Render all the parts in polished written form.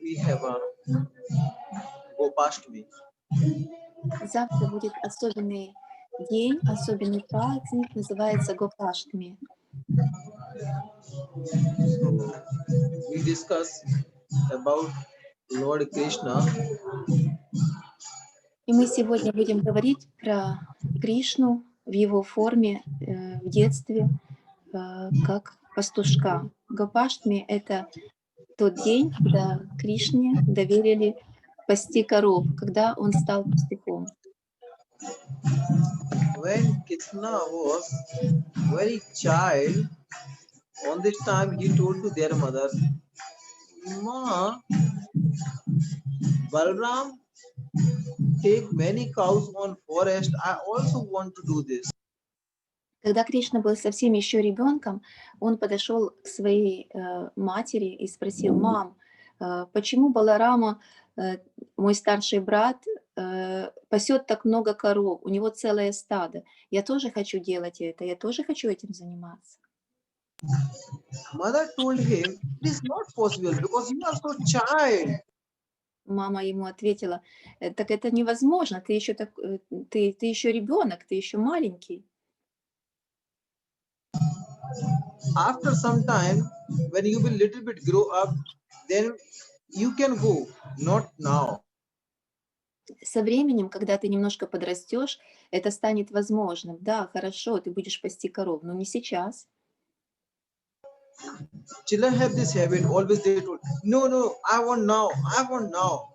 we have a Gopashtami. Завтра будет особенный день, особенный праздник, называется Гопаштми. So we discuss about Lord Krishna. И мы сегодня будем говорить про Кришну в его форме в детстве, как пастушка. Гопаштми — это тот день, когда Кришне доверили пасти коров, когда он стал пастухом. When Krishna was very child, on this time he told to their mother, Ma, Balram take many cows on forest. I also want to do this. Когда Кришна был совсем еще ребенком, он подошел к своей матери и спросил: «Мам, почему Баларама, мой старший брат, пасет так много коров, у него целое стадо? Я тоже хочу делать это, я тоже хочу этим заниматься». Mother told him, it is not possible because you are so child. Мама ему ответила: «Так это невозможно, ты еще ребенок, ты еще маленький». After some time, when you will little bit grow up, then you can go, not now. Со временем, когда ты немножко подрастешь, это станет возможным. Да, хорошо, ты будешь пасти коров, но не сейчас. Children have this habit, always they told, no, I want now, I want now.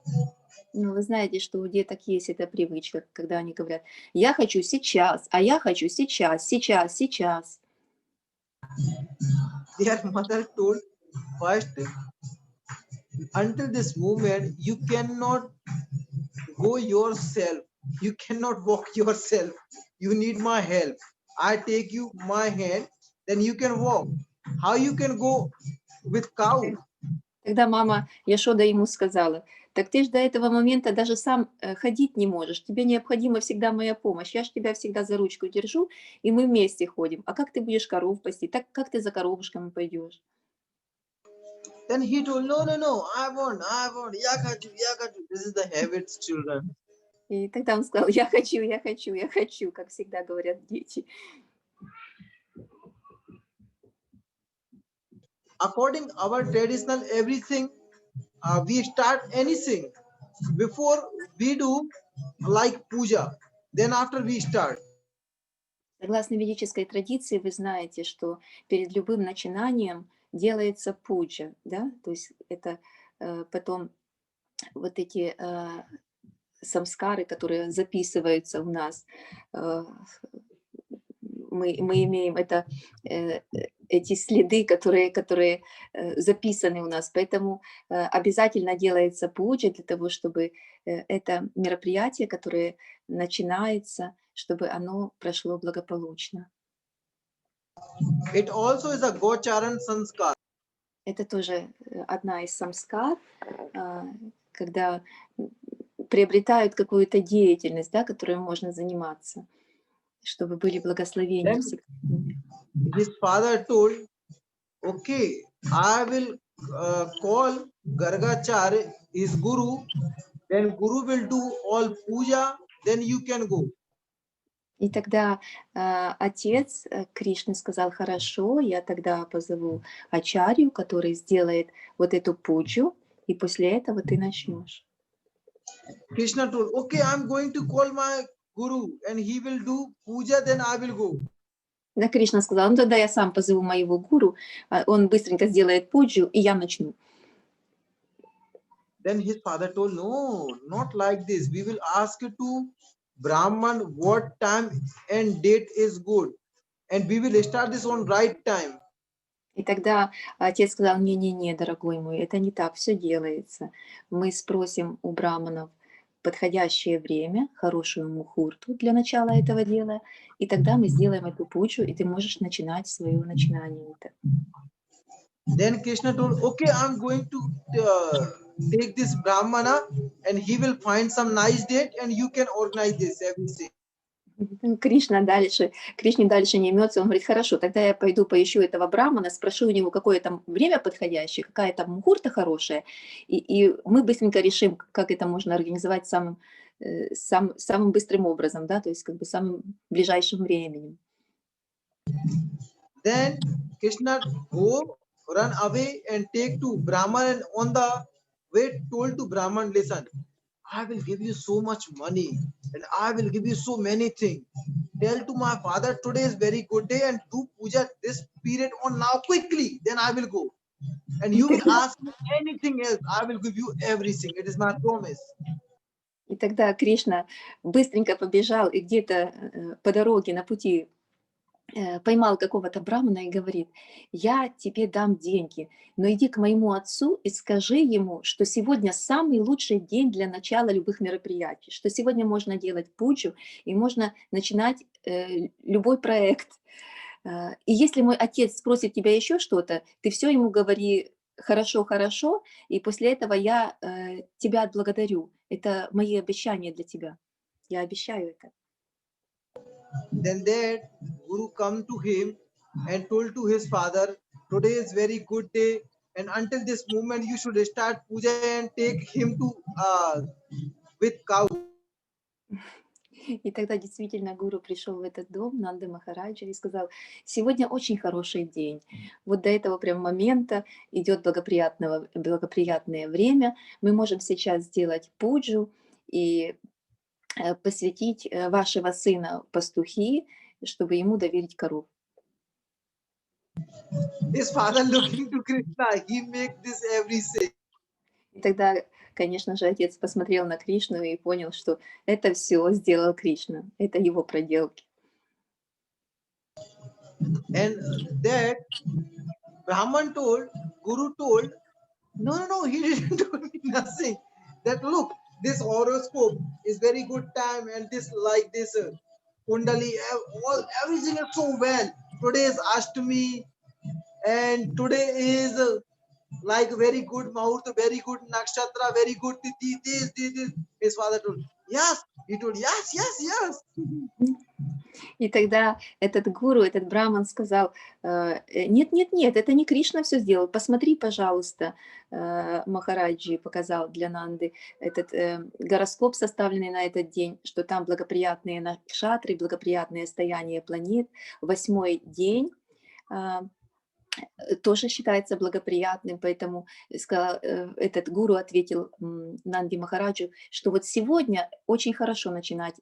Ну, вы знаете, что у деток есть эта привычка, когда они говорят: «Я хочу сейчас, а я хочу сейчас, сейчас, сейчас». Their mother told, first, until this moment, you cannot go yourself. You cannot walk yourself. You need my help. I take you my hand, then you can walk. How you can go with cow? Тогда мама Яшода ему сказала: «Так ты ж до этого момента даже сам ходить не можешь. Тебе необходима всегда моя помощь. Я ж тебя всегда за ручку держу, и мы вместе ходим. А как ты будешь коров пасти? Так как ты за коровушками пойдешь?» Then he told, no, I want, я хочу. This is the habits, children. И тогда он сказал: «Я хочу, как всегда говорят дети». According our traditional everything, we start anything before we do like puja. Then after we start. Согласно ведической традиции, вы знаете, что перед любым начинанием делается пуджа, да? То есть это потом вот эти самскары, которые записываются у нас, мы имеем это, эти следы, которые записаны у нас. Поэтому обязательно делается пуджа для того, чтобы это мероприятие, которое начинается, чтобы оно прошло благополучно. It also is a Gocharan sanskar. Это тоже одна из самскар, когда приобретают какую-то деятельность, да, которой можно заниматься, чтобы были благословения всегда. His father told, okay, I will call Gargacharya, his guru, then guru will do all puja, then you can go. И тогда отец Кришны сказал: «Хорошо, я тогда позову ачарью, который сделает вот эту пуджу, и после этого ты начнешь». Krishna told, okay, I'm going to call my guru and he will do puja, then I will go. Да, Кришна сказал: «Ну тогда я сам позову моего гуру, он быстренько сделает пуджу, и я начну». Then his father told, no, not like this. We will ask you to Brahman what time and date is good. And we will start this on right time. И тогда отец сказал: «Не-не-не, дорогой мой, это не так все делается. Мы спросим у браманов подходящее время, хорошую мухурту для начала этого дела, и тогда мы сделаем эту пуджу, и ты можешь начинать свое начинание». Then Krishna told, okay, I'm going to take this Brahmana and he will find some nice date and you can organize this everything. Кришне дальше не имется, он говорит, хорошо, тогда я пойду поищу этого брамана, спрошу у него, какое там время подходящее, какая там мухурта хорошая, и мы быстренько решим, как это можно организовать самым быстрым образом, да, то есть как бы самым ближайшим временем. Then Krishna go run away and take to Brahman, and on the way told to Brahman, listen, I will give you so much money and I will give you so many things. Tell to my father today is very good day and do puja this period on now quickly. Then I will go. And you will ask me anything else. I will give you everything. It is my promise. И тогда Кришна быстренько побежал и где-то по дороге на пути поймал какого-то брамана и говорит, я тебе дам деньги, но иди к моему отцу и скажи ему, что сегодня самый лучший день для начала любых мероприятий, что сегодня можно делать пуджу и можно начинать любой проект. И если мой отец спросит тебя еще что-то, ты все ему говори хорошо, хорошо, и после этого я тебя отблагодарю. Это мои обещания для тебя. Я обещаю это. Then that Guru come to him and told to his father, today is very good day, and until this moment you should start puja and take him to with cow. И тогда действительно гуру пришел в этот дом, Нанды Махараджа, и сказал, сегодня очень хороший день. Вот до этого прям момента идет благоприятное время. Мы можем сейчас сделать пуджу и посвятить вашего сына пастухи, чтобы ему доверить коров. His father looking to Krishna, he make this every say. И тогда, конечно же, отец посмотрел на Кришну и понял, что это все сделал Кришна, это его проделки. And that Brahman told, Guru told, no, he didn't tell me nothing. That look, this horoscope is very good time, and this like this Kundali, everything is so well. Today is Ashtami, and today is like very good Mahurta, very good Nakshatra, very good this. His father told, yes. He told, yes. И тогда этот гуру, этот браман сказал, нет, это не Кришна все сделал, посмотри, пожалуйста, Махараджи показал для Нанды этот гороскоп, составленный на этот день, что там благоприятные накшатры, благоприятное стояние планет, 8-й день тоже считается благоприятным, поэтому этот гуру ответил Нанди Махараджу, что вот сегодня очень хорошо начинать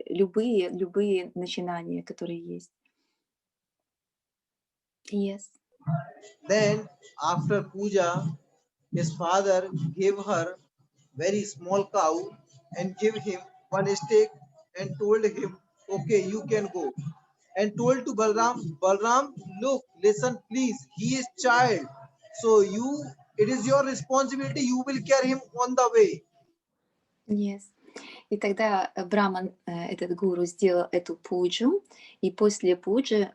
любые начинания, которые есть. Yes. Then after puja, his father gave her very small cow and gave him one stick and told him, okay, you can go. And told to Balram, look, listen, please, he is child. So it is your responsibility, you will carry him on the way. Yes. И тогда Браман, этот гуру, сделал эту пуджу, и после пуджи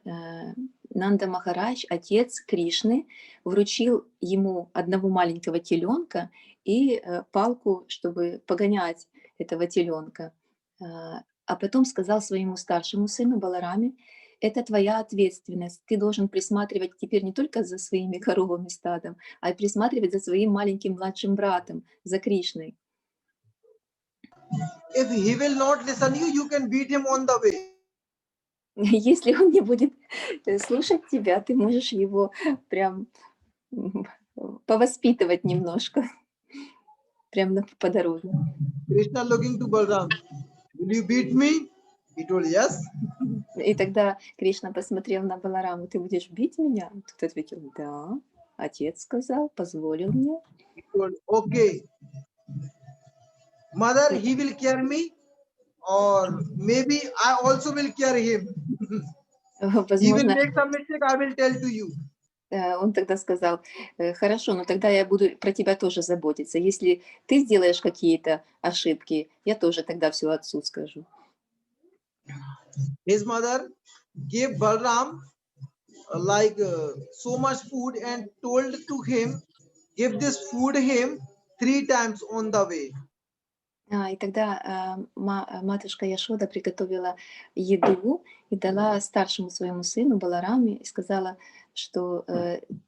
Нанда Махарадж, отец Кришны, вручил ему одного маленького теленка и палку, чтобы погонять этого теленка. А потом сказал своему старшему сыну Балараме, это твоя ответственность, ты должен присматривать теперь не только за своими коровами стадом, а и присматривать за своим маленьким младшим братом, за Кришной. If he will not listen you can beat him on the way. Если он не будет слушать тебя, ты можешь его прям повоспитывать немножко, прям по дороге. Krishna looking to Balram, will you beat me? He told yes. И тогда Кришна посмотрел на Балараму, ты будешь бить меня? Тот ответил, да, отец сказал, позволил мне. He told, okay. Mother, he will carry me, or maybe I also will carry him. He will Возможно, make some mistake, I will tell to you. он тогда сказал, хорошо, но тогда я буду про тебя тоже заботиться. Если ты сделаешь какие-то ошибки, я тоже тогда все отцу скажу. His mother gave Balram like so much food and told to him, give this food him 3 times on the way. И тогда матушка Яшода приготовила еду и дала старшему своему сыну Балараме и сказала, что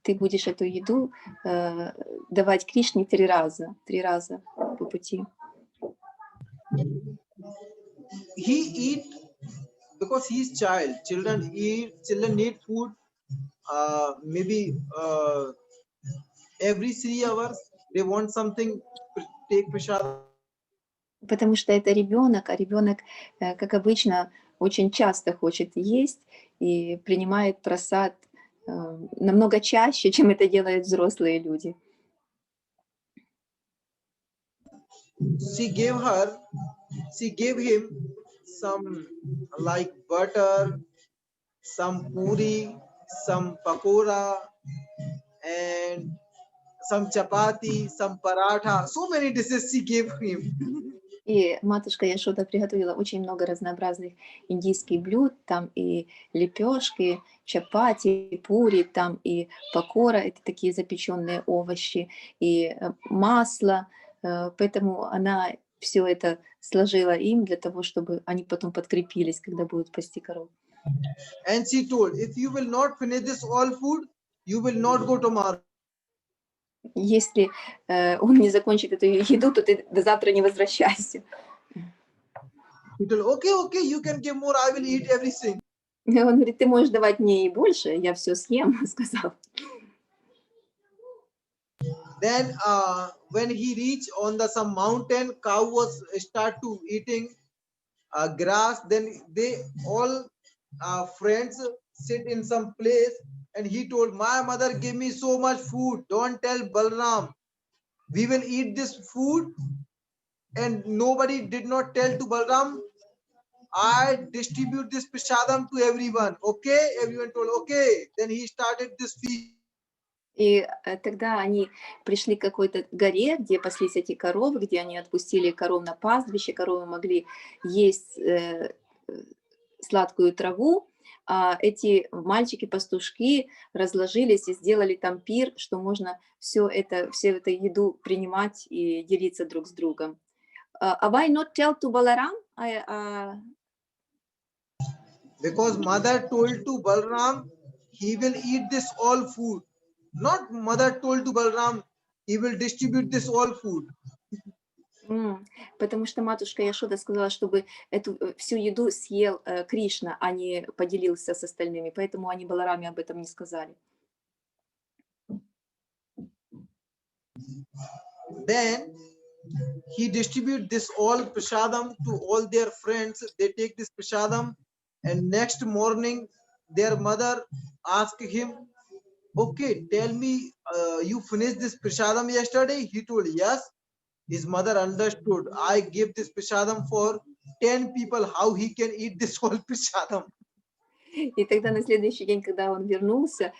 ты будешь эту еду давать Кришне 3 раза по пути. He eat because he's child. Children need food. Maybe every 3 hours they want something. Take prasad. Потому что это ребенок, а ребенок, как обычно, очень часто хочет есть и принимает просад намного чаще, чем это делают взрослые люди. She gave him some like butter, some puri, some pakora, and some chapati, some paratha. So many dishes she gave him. И матушка Яшода приготовила очень много разнообразных индийских блюд, там и лепешки, чапати, пури, там и пакора, это такие запеченные овощи, и масло, поэтому она все это сложила им для того, чтобы они потом подкрепились, когда будут пасти коров. And she told, if you will not finish this all food, you will not go tomorrow. Если он не закончит эту еду, то ты до завтра не возвращайся. He told, okay, you can give more, I will eat everything. Он говорит, ты можешь давать мне и больше, я все съем, сказал. Then when he reached on some mountain, cow was start to eating grass. Then they all friends sit in some place, and he told, my mother gave me so much food. Don't tell Balram. We will eat this food. And nobody did not tell to Balram. I distribute this prasadam to everyone. Okay, everyone told okay. Then he started this feast. И тогда они пришли к какой-то горе, где паслись эти коровы, где они отпустили коров на пастбище, коровы могли есть сладкую траву, а эти мальчики-пастушки разложились и сделали там пир, что можно всю эту еду принимать и делиться друг с другом. Why not tell to Balaram? Because mother told to Balram, he will eat this all food. Not mother told to Balram, he will distribute this all food. Потому что матушка Яшода сказала, чтобы эту всю еду съел Кришна, а не поделился с остальными. Поэтому они Балараме об этом не сказали. Then he distribute this all prasadam to all their friends. They take this prasadam, and next morning their mother asked him, okay, tell me, you finished this prasadam yesterday? He told yes. His mother understood. I gave this prasadam for 10 people. How he can eat this whole prasadam? И тогда на следующий день, когда он вернулся,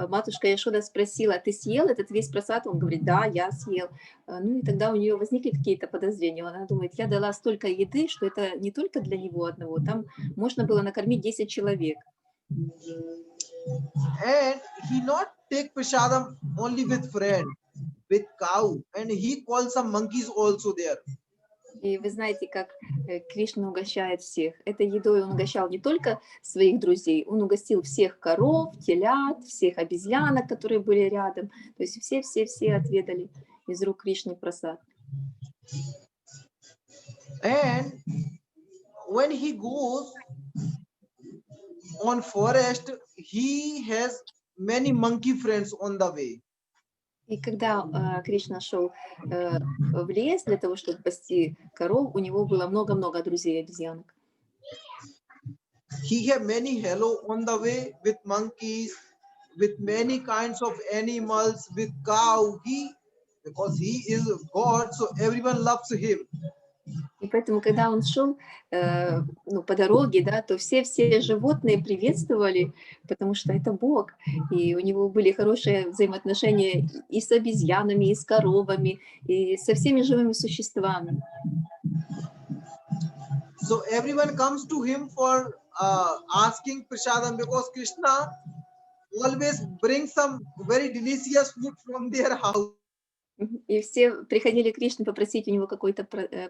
матушка Яшода спросила, ты съел этот весь просад? Он говорит, да, я съел. Ну и тогда у нее возникли какие-то подозрения. Она думает, я дала столько еды, что это не только для него одного, там можно было накормить 10 человек. And he not take prasadam only with friend, with cow, and he called some monkeys also there. И вы знаете, как Кришна угощает всех. Этой едой он угощал не только своих друзей, он угостил всех коров, телят, всех обезьянок, которые были рядом. То есть все отведали из рук Кришны прасад. And when he goes on forest, he has many monkey friends on the way. И когда Кришна шел в лес для того, чтобы пасти коров, у него было много-много друзей обезьянок. He have many hello on the way with monkeys, with many kinds of animals, with cow. Because he is God, so everyone loves him. И поэтому, когда он шел по дороге, да, то все животные приветствовали, потому что это Бог. И у него были хорошие взаимоотношения и с обезьянами, и с коровами, и со всеми живыми существами. So everyone comes to him for asking prasadam, because Krishna always brings some very delicious food from their house. И все приходили к Кришне попросить у него какой-то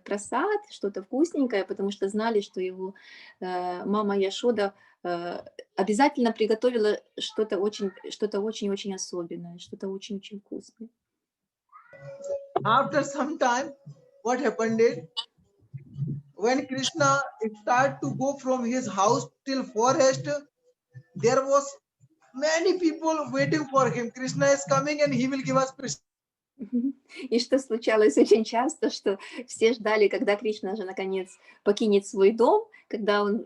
просад, что-то вкусненькое, потому что знали, что его мама Яшода обязательно приготовила что-то очень-очень особенное, что-то очень-очень вкусное. After some time, what happened is, when Krishna started to go from his house till forest, there was many people waiting for him. Krishna is coming and he will give us prasad. И что случалось очень часто, что все ждали, когда Кришна же наконец покинет свой дом, когда он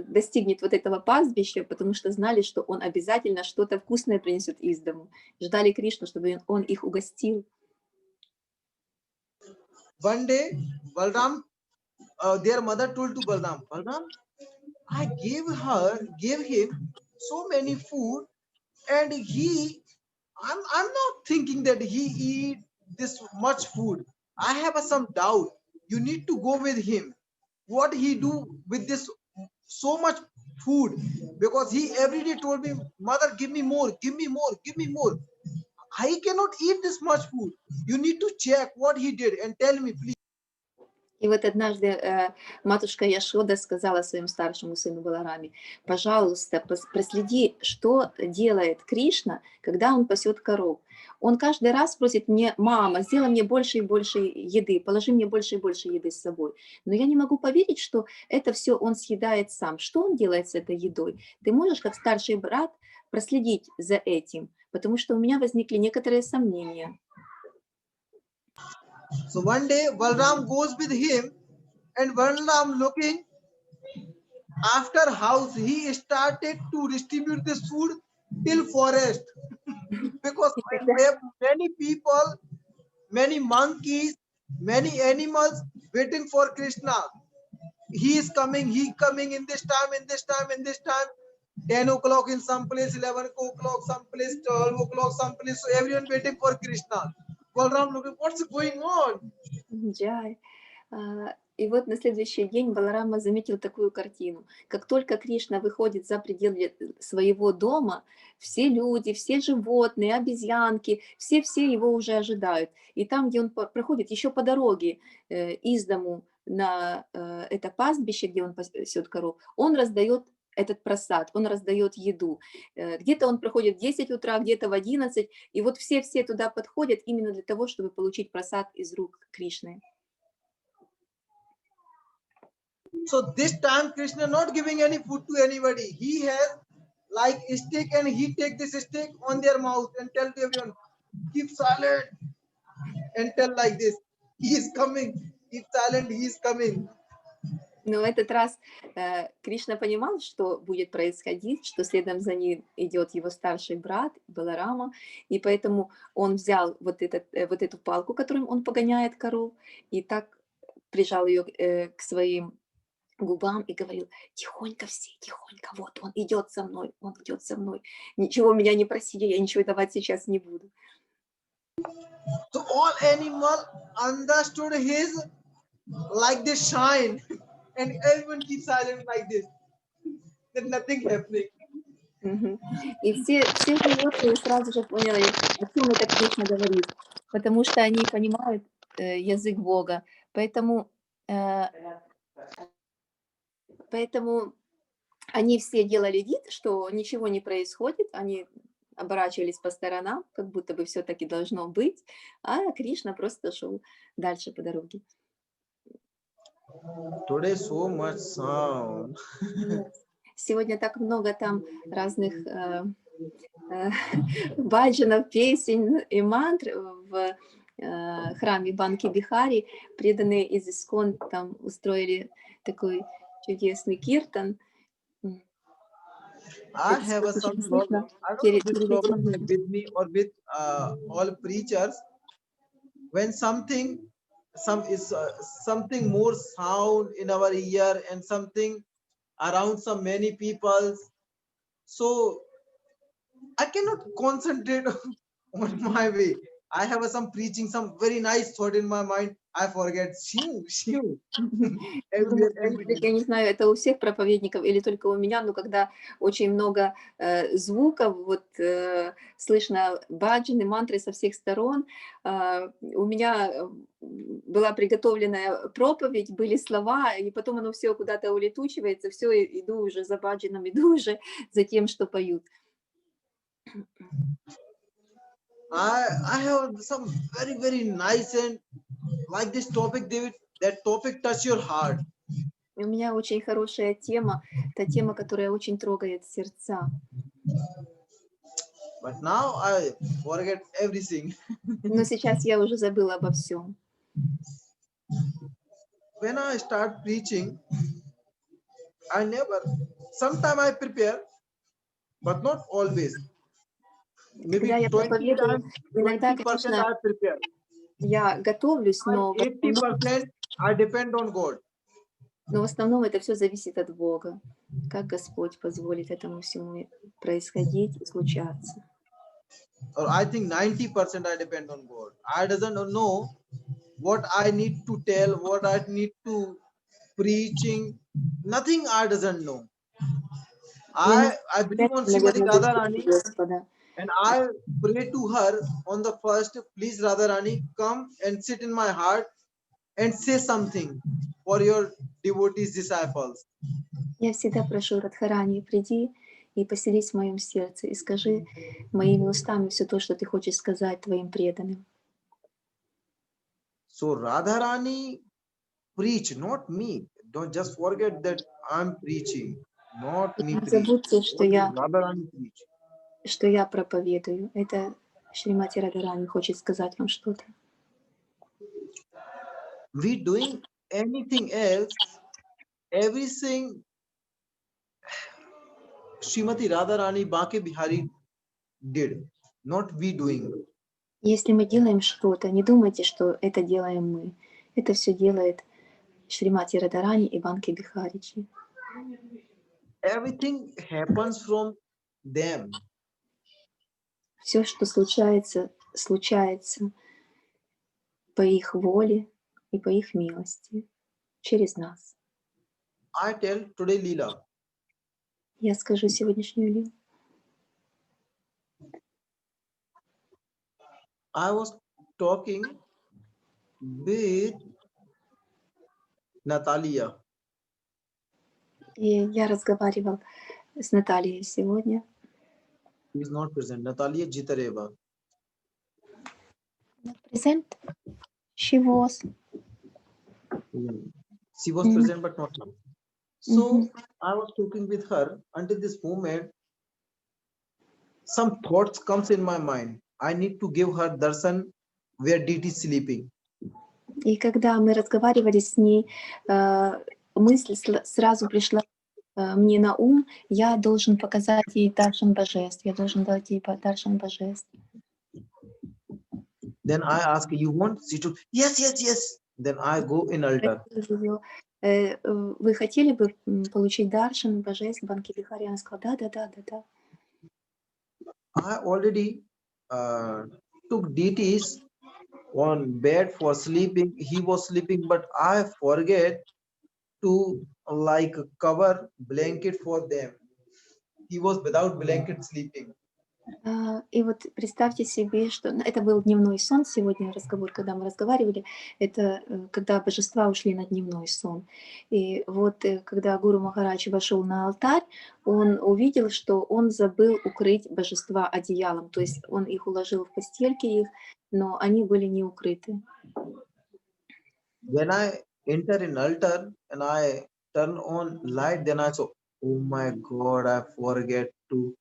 достигнет вот этого пастбища, потому что знали, что он обязательно что-то вкусное принесет из дому. Ждали Кришну, чтобы он их угостил. One day, Balram, their mother told to Balram, Balram, I gave him so many food, and I'm not thinking that he eat this much food. I have some doubt. You need to go with him. What he do with this so much food? Because he every day told me, mother, give me more, give me more, give me more. I cannot eat this much food. You need to check what he did and tell me, please. И вот однажды матушка Яшода сказала своему старшему сыну Балараме: пожалуйста, проследи, что делает Кришна, когда он пасет коров. Он каждый раз просит мне: мама, сделай мне больше и больше еды, положи мне больше и больше еды с собой. Но я не могу поверить, что это все он съедает сам. Что он делает с этой едой? Ты можешь, как старший брат, проследить за этим? Потому что у меня возникли некоторые сомнения. So one day Balram goes with him, and Balram looking after house, he started to distribute this food till forest. Because И I тогда have many people, many monkeys, many animals waiting for Krishna. He is coming, he coming in this time, in this time, in this time. 10 o'clock in some place, 11 o'clock some place, 12 o'clock some place. So everyone waiting for Krishna. Balram looking, what's going on? Джай. И вот на следующий день Баларама заметил такую картину. Как только Кришна выходит за пределы своего дома, все люди, все животные, обезьянки, все его уже ожидают. И там, где он проходит, еще по дороге из дому на это пастбище, где он пасет коров, он раздает этот просад, он раздает еду. Где-то он проходит в 10 утра, где-то в 11, и вот все туда подходят именно для того, чтобы получить просад из рук Кришны. So this time Krishna not giving any food to anybody. He has like a stick, and he take this stick on their mouth and tell to everyone, keep silent, and tell like this, he is coming, keep silent, he is coming. Но в этот раз Кришна понимал, что будет происходить, что следом за ним идет его старший брат Баларама, и поэтому он взял вот эту палку, которым он погоняет коров, и так прижал ее к своим губам и говорил: тихонько все, тихонько, вот он идет за мной, ничего меня не просили, я ничего давать сейчас не буду. So all animal understood his like this shine, and everyone keeps silent like this. There's nothing happening. И все животные сразу же поняли, о чем это Кришна говорит, потому что они понимают язык Бога, поэтому они все делали вид, что ничего не происходит, они оборачивались по сторонам, как будто бы все-таки должно быть, а Кришна просто шел дальше по дороге. Today so much sound. Сегодня так много там разных баджанов, песен и мантр в храме Банки Бихари. Преданные из Искон там устроили такой чудесный киртан. I have some problem. I don't know this problem with me or with all preachers. When something more sound in our ear and something around some many people, so I cannot concentrate on my way. I have some preaching, some very nice thought in my mind. I forget shoo, shoo. Думаю, Everywhere, может быть, everywhere. я не знаю, это у всех проповедников или только у меня, но когда очень много звуков, вот слышно баджаны, мантры со всех сторон, у меня была приготовленная проповедь, были слова, и потом оно все куда-то улетучивается, все, иду уже за баджаном, иду уже за тем, что поют. I have some very nice and like this topic, David. That topic touch your heart. И у меня очень хорошая тема, та тема, которая очень трогает сердца. But now I forget everything. Но сейчас я уже забыла обо всем. When I start preaching, I never. Sometimes I prepare, but not always. Maybe Когда я 20 проповедую, times, иногда, 20% конечно, I prepare. я готовлюсь, но And 80% I depend on God. в основном это все зависит от Бога. Как Господь позволит этому всему происходить и случаться. Or I think 90% I depend on God. I doesn't know what I need to tell, what I need to preaching. Nothing I doesn't know. Я, I believe on Srimati наверное, Radharani, Господа. and I pray to her on the first, please Radharani, come and sit in my heart and say something for your devotees, disciples. Я всегда прошу Радхарани, приди и поселись в моем сердце и скажи моими устами все то, что ты хочешь сказать твоим преданным. So Radharani preach, not me. Don't just forget that I'm preaching, not me Не preach. забудьте, что Only Radharani preach. я проповедую. Это Шримати Радхарани хочет сказать вам что-то. We doing anything else, everything Srimati Radharani Bake Bihari did, not we doing. Если мы делаем что-то, не думайте, что это делаем мы. Это все делает Шримати Радхарани и Банки Бихариджи. Everything happens from them. Все, что случается, случается по их воле и по их милости, через нас. I tell today Leela. Я скажу сегодняшнюю Лилу. I was talking with Natalia. И я разговаривал с Натальей сегодня. He is not present. Natalia Jitareva. Present. She was. She was present, but not now. So I was talking with her until this moment. Some thoughts comes in my mind. I need to give her darshan where DT is sleeping. И когда мы разговаривали с ней, мысль сразу пришла мне на ум: я должен показать ей даршан божеств, я должен дать ей даршан божеств. Then I ask, you want? She told, yes, yes, yes. Then I go in altar. Вы хотели бы получить даршан божеств Банки Бихари? Она сказала: да. I already took DTs on bed for sleeping. He was sleeping, but I forget to like cover blanket for them. He was without blanket sleeping. И вот представьте себе, что это был дневной сон сегодня, разговор, когда мы разговаривали, это когда божества ушли на дневной сон. И вот когда Гуру Махарадж вошел на алтарь, он увидел, что он забыл укрыть божества одеялом, то есть он их уложил в постельки их, но они были не укрыты. When I enter in altar and I turn on light, then I saw, oh my God, I forget to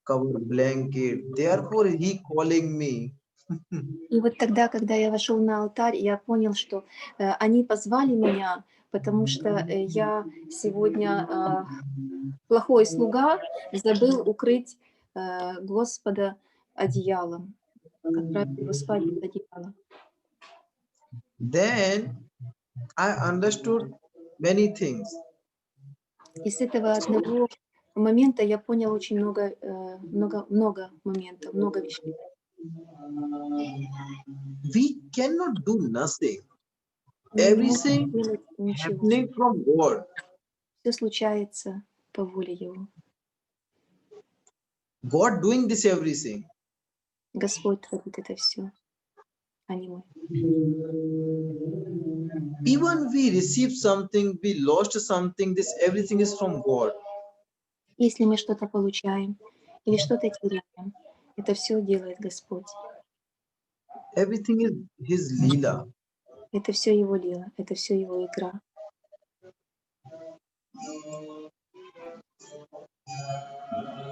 cover blanket. Therefore, he calling me. И вот тогда, когда я вошел на алтарь, я понял, что они позвали меня, потому что я сегодня плохой слуга, забыл укрыть Господа одеялом, отправил его спать под одеялом. Then I understood many things. И с этого одного момента я понял очень много моментов, много вещей. We cannot do nothing. Мы не можем Everything сделать ничего. happening from God. Все случается по воле Его. God doing this everything. Господь творит это все, а не мы. Even we receive something, we lost something, this everything is from God. Если мы что-то получаем или что-то теряем, это все делает Господь. Everything is His Leela. Это все Его лила, это все Его игра.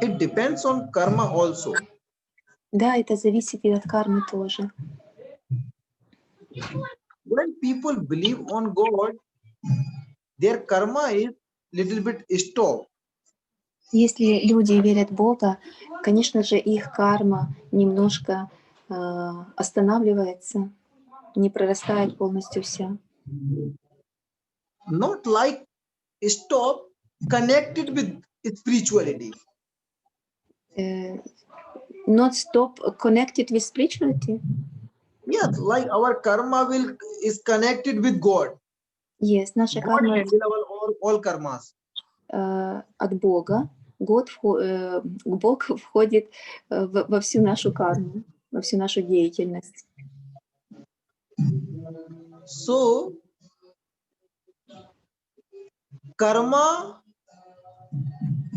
It depends on karma also. Да, это зависит и от кармы тоже. When people believe on God, their karma is little bit stopped. Если люди верят в Бога, конечно же, их карма немножко останавливается, не прорастает полностью вся. Not like stop, connected with spirituality. Not stop connected with spirituality? Yes, like our karma is connected with God. Yes, наша God карма handle all karmas. от Бога. Бог входит во всю нашу карму, во всю нашу деятельность. So, karma,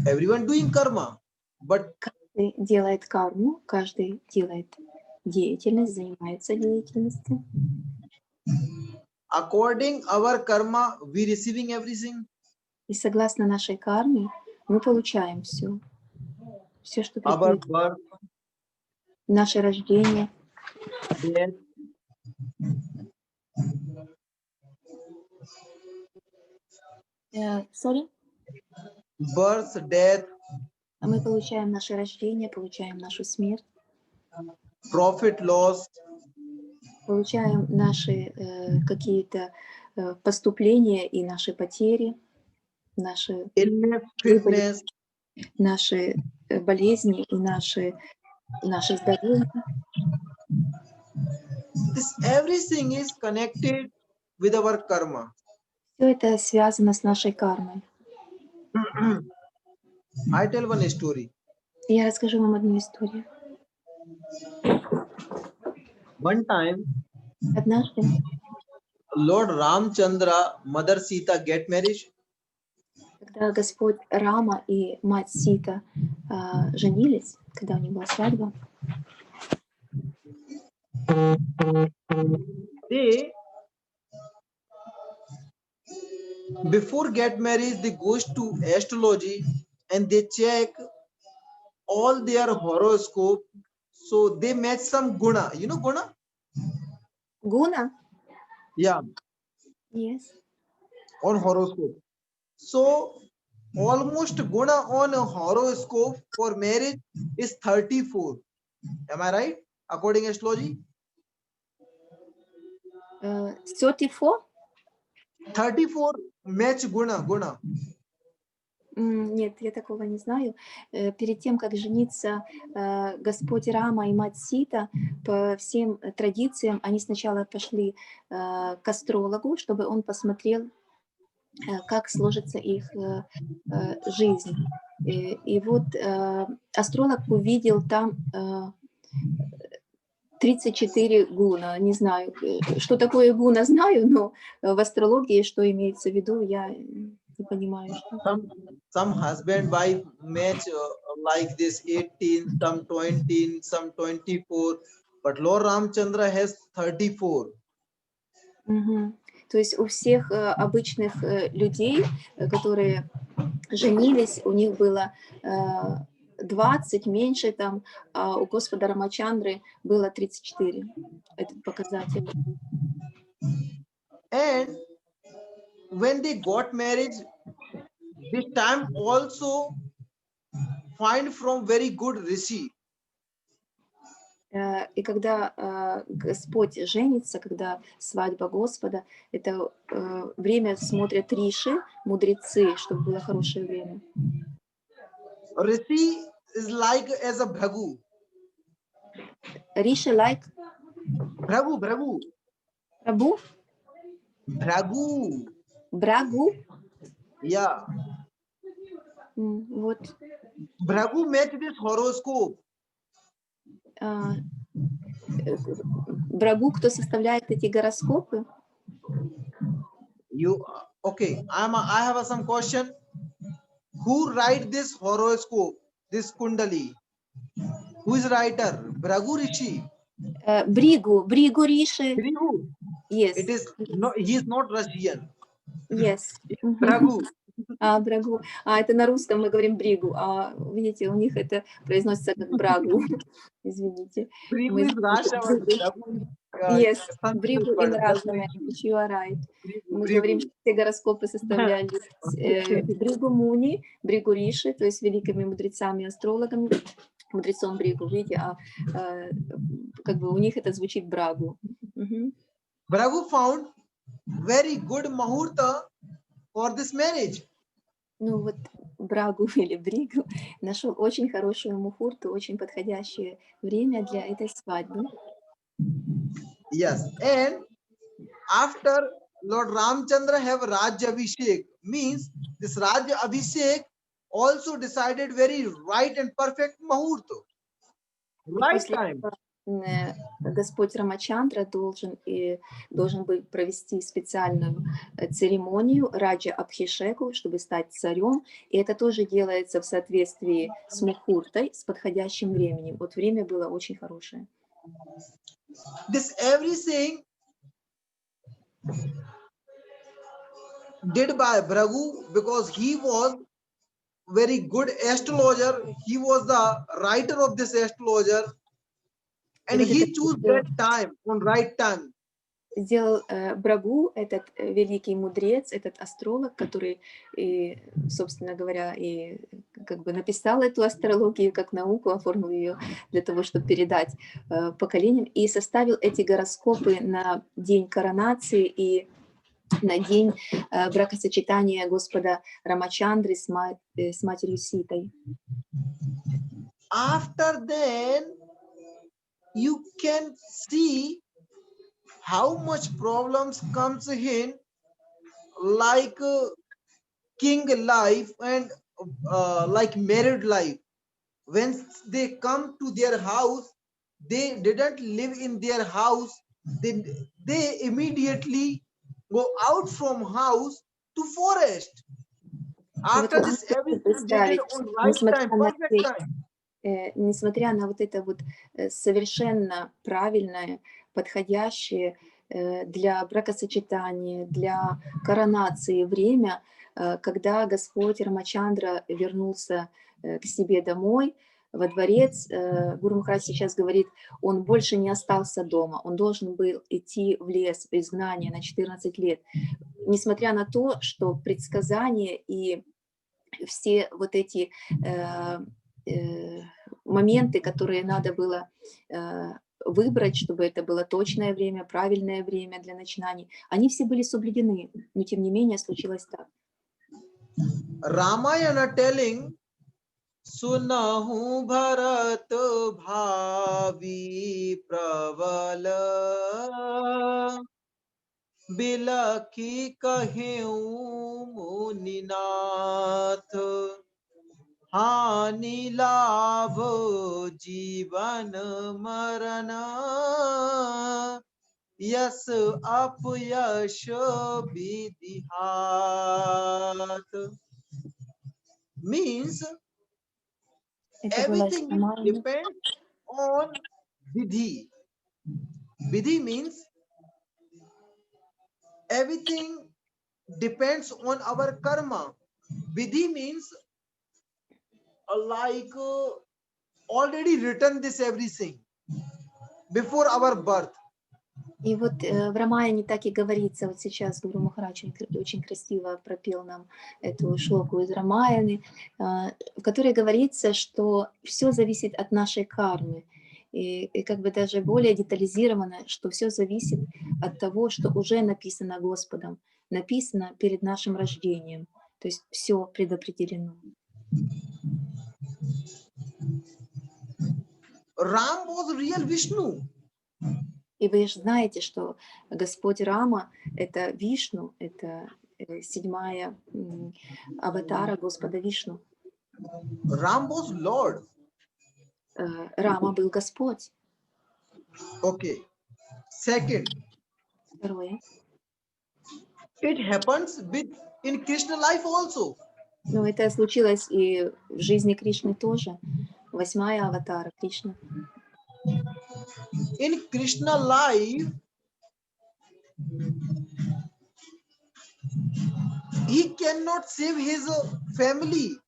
everyone doing karma, but Каждый делает карму, каждый делает деятельность, занимается деятельностью. according our karma, we receiving everything. И согласно нашей карме мы получаем все. Все, что Our приходит. birth, Наше рождение, death, sorry? birth, death, Мы получаем наше рождение, получаем нашу смерть, profit, loss, получаем наши какие-то поступления и наши потери, наши illness, прибыли, fitness. наши болезни и наше здоровье. This everything is connected with our karma. Все это связано с нашей кармой. I tell one story. Я расскажу вам одну историю. One time, Однажды Lord Ramchandra, Mother Sita get married. когда Господь Рама и мать Сита женились, когда у них была свадьба, They, before get married, they goes to astrology and they check all their horoscope. So they match some guna. You know guna? Гуна? Yeah, Yes. on horoscope. So almost guna on a horoscope for marriage is 34. Am I right? According to astrology? 34? 34 match guna. Нет, я такого не знаю. Перед тем, как жениться Господь Рама и мать Сита, по всем традициям, они сначала пошли к астрологу, чтобы он посмотрел, как сложится их жизнь. И вот астролог увидел там 34 гуна. Не знаю, что такое гуна, знаю, но в астрологии, что имеется в виду, я не понимаю. Что... Some husband wife match like this 18, some 20, some 24, but Lord Ramchandra has 34. То есть у всех обычных людей, которые женились, у них было 20, меньше там, а у Господа Рамачандры было 34, этот показатель. And when they got married, this time also find from very good rishi. И когда Господь женится, когда свадьба Господа, это время смотрят риши, мудрецы, чтобы было хорошее время. Rishi is like as a bhragu. Риши like? Bhragu. Прабhu? Bhragu. Брагу. Yeah. Вот. Bhragu matched this horoscope. а, Брагу, кто составляет эти гороскопы? You okay? I have some question. Who write this horoscope? This Kundali. Who is writer? Bhragu Rishi. Бригу Риши. Bhrigu. Yes. It is no. He is not Russian. Yes. Bhragu. Брагу. Это на русском мы говорим бригу, а видите, у них это произносится как брагу. Извините. Bhrigu Мы is Russia. Бригу. Bhragu is Yes, Sanskrit бригу word. in Bhragu Russian Rishi. language, you are right. Мы Bhrigu. говорим, что все гороскопы составлялись Бригу Муни, Бригу Риши, то есть великими мудрецами, астрологами, мудрецом Бригу, видите, как бы у них это звучит брагу. Bhragu found very good muhurta for this marriage. Ну вот Брагу или Бригу нашел очень хорошую мухурту, очень подходящее время для этой свадьбы. Yes, and after Lord Ramchandra have Rajya Abhishek, means this Rajya Abhishek also decided very right and perfect muhurta. Right После time. этого, Господь Рамачандра должен был провести специальную церемонию Раджа Абхишеку, чтобы стать царем. И это тоже делается в соответствии с мухуртой, с подходящим временем. Вот время было очень хорошее. This everything did by Bhragu because he was very good astrologer. He was the writer of this astrologer, and he chose that time on right time. Сделал Брагу, этот великий мудрец, этот астролог, который, собственно говоря, и как бы написал эту астрологию как науку, оформил ее для того, чтобы передать поколениям, и составил эти гороскопы на день коронации и на день бракосочетания Господа Рамачандры с матерью Ситой. After then, you can see how much problems comes in like king life and like married life. When they come to their house, they didn't live in their house. They immediately go out from house to forest. After this, everything they did on right time, perfect time. Несмотря на вот это вот совершенно правильное, подходящее для бракосочетания, для коронации время, когда Господь Рамачандра вернулся к себе домой, во дворец, Гуру Махарадж сейчас говорит, он больше не остался дома, он должен был идти в лес, в изгнание на 14 лет. Несмотря на то, что предсказания и все вот эти моменты, которые надо было выбрать, чтобы это было точное время, правильное время для начинаний, они все были соблюдены, но тем не менее случилось так. Ramayana telling, Sunahu Bharat Bhavi Pravala Bilaki Kaheu Muninath Hani Labh Jivan Marana Yas Apyash Vidhihat. Means everything depends on vidhi. Vidhi means everything depends on our karma. Vidhi means like already written this everything before our birth. И вот в Рамаяне так и говорится, вот сейчас Гуру Махарадж очень красиво пропел нам эту шлоку из Рамаяны, в которой говорится, что все зависит от нашей кармы. И как бы даже более детализировано, что все зависит от того, что уже написано Господом, написано перед нашим рождением. То есть все предопределено. Ram was real Vishnu. И вы же знаете, что Господь Рама — это Вишну, это седьмая аватара Господа Вишну. Ram was Lord. Рама был Господь. Okay. Second, Второе. it happens with in Krishna life also. Но это случилось и в жизни Кришны тоже. Восьмая аватара Кришна. In Krishna life, he cannot save his family.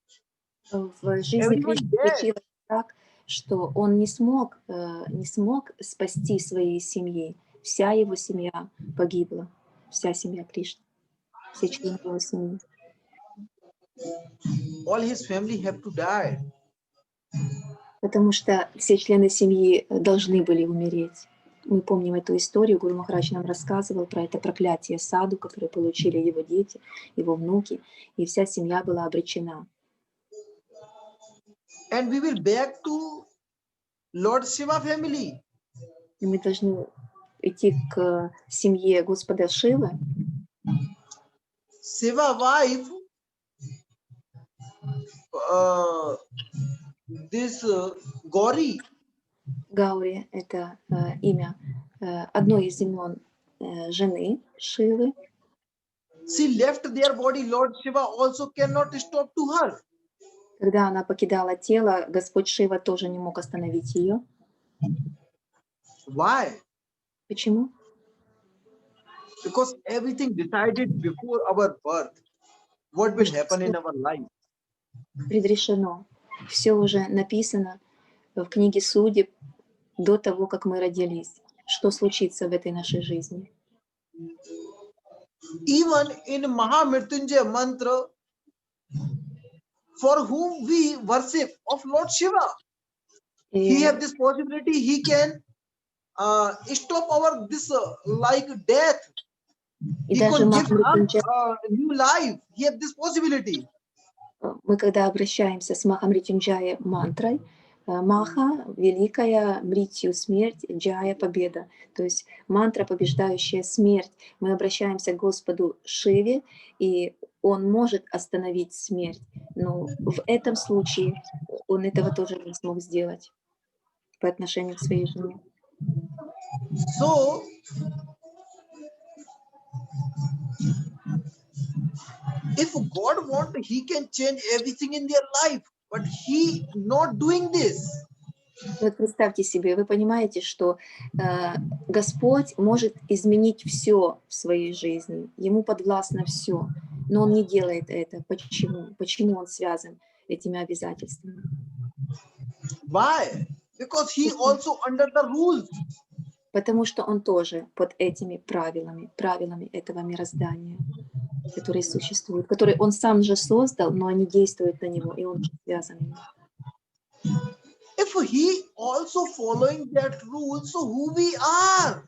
В жизни Everyone Кришны dead. случилось так, что он не смог спасти своей семьи. Вся его семья погибла. Вся семья Кришны. Все члены его семьи. All his family have to die. Потому что все члены семьи должны были умереть. Мы помним эту историю, Гуру Махарадж нам рассказывал про это проклятие саду, которое получили его дети, его внуки, и вся семья была обречена. And we will back to Lord Shiva family. И мы должны идти к семье Господа Шивы. Shiva wife, this Gauri, Гаури — это имя одной из имен жены Шивы. she left their body. Lord Shiva also cannot stop to her. Когда она покидала тело, Господь Шива тоже не мог остановить ее. Why? Почему? Because everything decided before our birth. What will happen in our life? Предрешено. Все уже написано в книге Судеб до того, как мы родились. Что случится в этой нашей жизни. Even in Mahamrityunjay mantra, for whom we worship of Lord Shiva, he И, have this possibility. He can stop our this like death. и He даже can give us Махамритюнджай, new life. He have this possibility. мы когда обращаемся с Махамритюнджая мантрой, Маха — великая, Мритью — смерть, Джая — победа. То есть мантра, побеждающая смерть. Мы обращаемся к Господу Шиве, и Он может остановить смерть. Но в этом случае Он этого тоже не смог сделать по отношению к своей жене. So, if God want, He can change everything in their life, but He not doing this. Вот представьте себе, вы понимаете, что Господь может изменить все в своей жизни, Ему подвластно все, но Он не делает это. Почему? Почему Он связан этими обязательствами? Why? Because He also under the rules. Потому что Он тоже под этими правилами этого мироздания, которые существуют, которые Он сам же создал, но они действуют на Него, и Он связан ими. If He also following that rule, so who we are?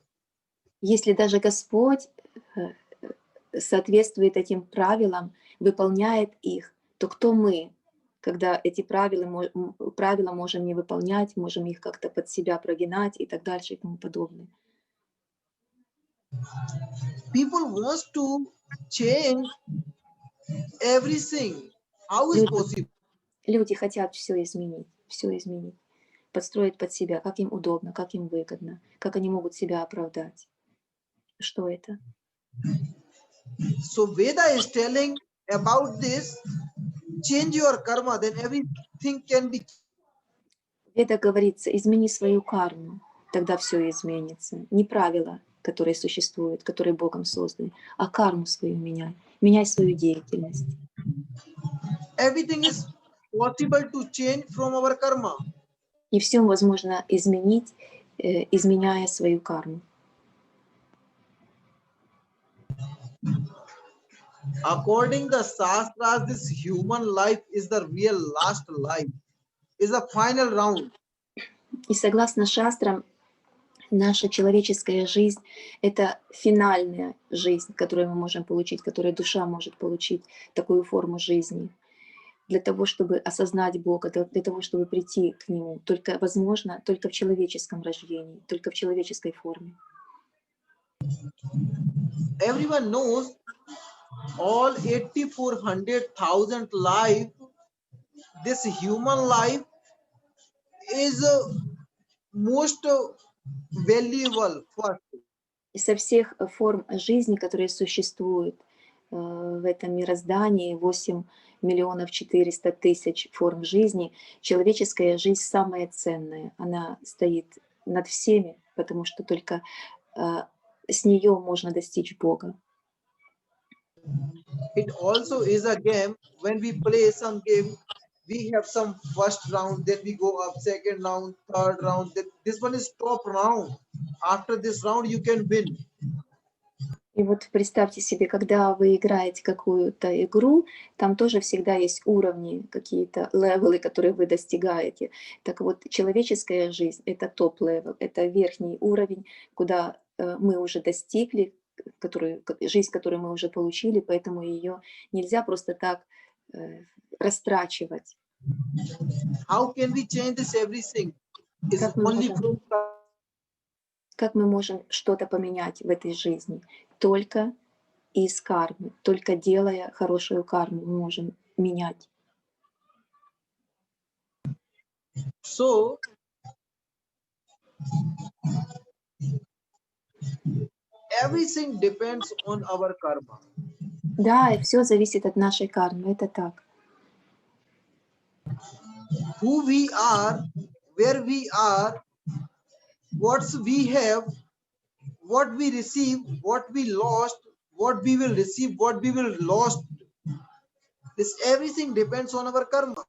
Если даже Господь соответствует этим правилам, выполняет их, то кто мы, когда эти правила можем не выполнять, можем их как-то под себя прогинать и так дальше и тому подобное. People wants to change everything. How is possible? Люди хотят все изменить, подстроить под себя, как им удобно, как им выгодно, как они могут себя оправдать. Что это? So Veda is telling about this. Change your karma, then everything can be. В Ведах говорится: измени свою карму, тогда все изменится. Не правила, которые существуют, которые Богом созданы, а карму свою меняй. Меняй свою деятельность. Everything is possible to change from our karma. И все возможно изменить, изменяя свою карму. According to the Shastras, this human life is the real last life, is the final round. И согласно шастрам, наша человеческая жизнь — это финальная жизнь, которую мы можем получить, которую душа может получить, такую форму жизни. для того, чтобы осознать Бога, для того, чтобы прийти к Нему, только возможно только в человеческом рождении, только в человеческой форме. Everyone knows all 84,100,000 life, this human life is most valuable first. И со всех форм жизни, которые существуют в этом мироздании, 8 400 000 форм жизни, человеческая жизнь самая ценная. Она стоит над всеми, потому что только с нее можно достичь Бога. It also is a game. When we play some game, we have some first round, then we go up second round, third round. Then this one is top round. After this round, you can win. И вот представьте себе, когда вы играете какую-то игру, там тоже всегда есть уровни, какие-то левелы, которые вы достигаете. Так вот, человеческая жизнь — это топ-левел, это верхний уровень, куда мы уже достигли, жизнь, которую мы уже получили, поэтому ее нельзя просто так растрачивать. How can we change this everything? Is Как мы only можем from Как мы можем что-то поменять в этой жизни? Только из кармы, только делая хорошую карму мы можем менять. so everything depends on our karma. Да, и все зависит от нашей кармы, это так. Who we are, where we are, what we have, what we receive, what we lost, what we will receive, what we will lost. This everything depends on our karma.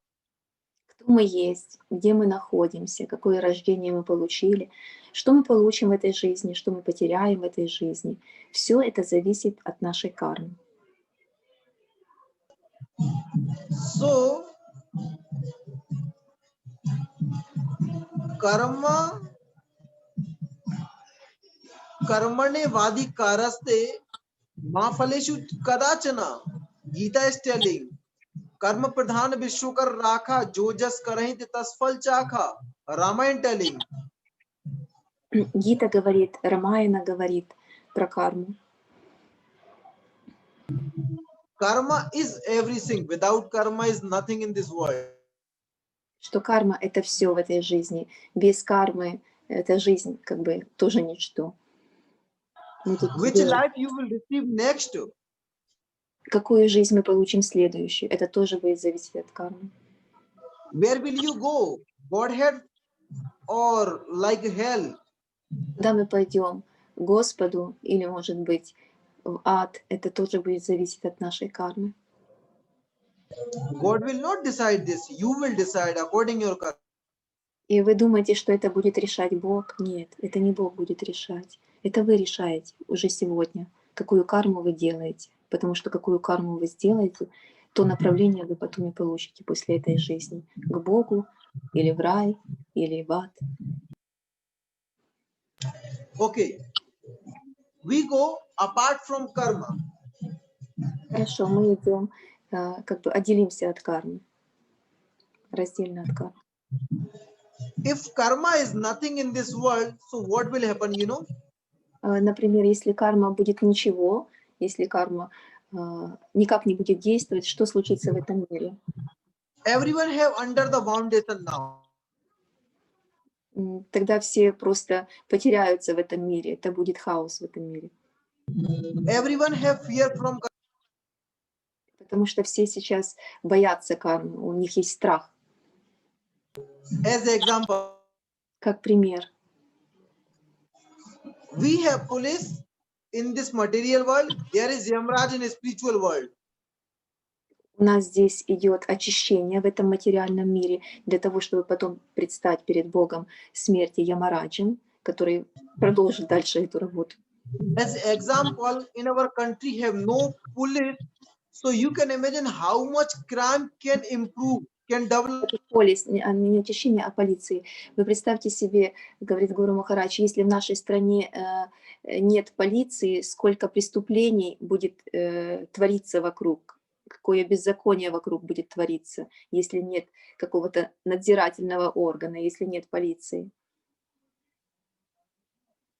Кто мы есть, где мы находимся, какое рождение мы получили, что мы получим в этой жизни, что мы потеряем в этой жизни. Все это зависит от нашей кармы. So karma, karmane vadi karaste ma phaleshu kadachana. Gita is telling, कर्म प्रधान विश्व कर राखा जो जस करहि तस फल चाखा. Ramayana telling, Гита говорит, Рамаяна говорит про карму. karma is everything. Without karma is nothing in this world. Что карма — это все в этой жизни. Без кармы эта жизнь как бы тоже ничто. Мы тут Which делаем. life you will receive next? Какую жизнь мы получим следующую, это тоже будет зависеть от кармы. Where will you go? Godhead or like hell? Куда мы пойдем? К Господу или, может быть, в ад? Это тоже будет зависеть от нашей кармы. God will not decide this. You will decide according your karma. И вы думаете, что это будет решать Бог? Нет, это не Бог будет решать. Это вы решаете уже сегодня, какую карму вы делаете. Потому что какую карму вы сделаете, то направление вы потом и получите после этой жизни. К Богу, или в рай, или в ад. Okay. We go apart from karma. Хорошо, мы идем, как бы отделимся от кармы, раздельно от кармы. If karma is nothing in this world, so what will happen, you know? Например, если карма будет ничего, если карма никак не будет действовать, что случится в этом мире? Everyone have under the foundation now. Тогда все просто потеряются в этом мире, это будет хаос в этом мире. Everyone have fear from karma. Потому что все сейчас боятся кармы, у них есть страх. As example, Как пример, we have police in this material world. There is Yamraj in a spiritual world. у нас здесь идет очищение в этом материальном мире для того, чтобы потом предстать перед Богом смерти Ямараджем, который продолжит дальше эту работу. As example, in our country have no police, so you can imagine how much crime can improve, can develop. Это полис, не очищение, а полиции. Вы представьте себе, говорит Гуру Махарадж, если в нашей стране нет полиции, сколько преступлений будет твориться вокруг, какое беззаконие вокруг будет твориться, если нет какого-то надзирательного органа, если нет полиции.